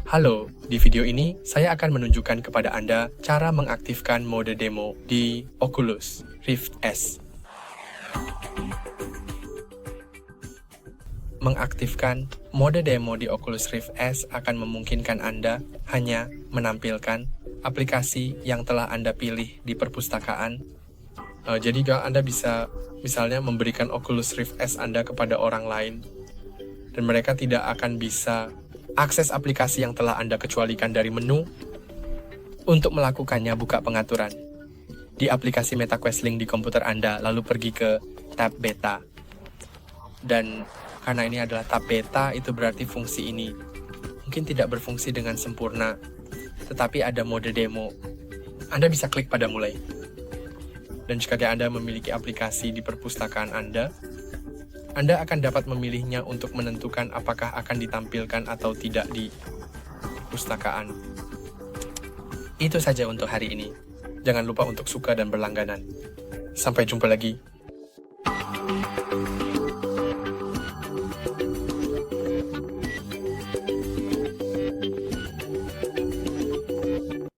Halo, di video ini saya akan menunjukkan kepada Anda cara mengaktifkan mode demo di Oculus Rift S. Mengaktifkan mode demo di Oculus Rift S akan memungkinkan Anda hanya menampilkan aplikasi yang telah Anda pilih di perpustakaan. Jadi Anda bisa misalnya memberikan Oculus Rift S Anda kepada orang lain, dan mereka tidak akan bisa akses aplikasi yang telah Anda kecualikan dari menu. Untuk melakukannya, buka pengaturan di aplikasi MetaQuestLink di komputer Anda, lalu pergi ke tab beta. Dan karena ini adalah tab beta, itu berarti fungsi ini mungkin tidak berfungsi dengan sempurna, tetapi ada mode demo. Anda bisa klik pada mulai. Dan jika Anda memiliki aplikasi di perpustakaan Anda akan dapat memilihnya untuk menentukan apakah akan ditampilkan atau tidak di perpustakaan. Itu saja untuk hari ini. Jangan lupa untuk suka dan berlangganan. Sampai jumpa lagi.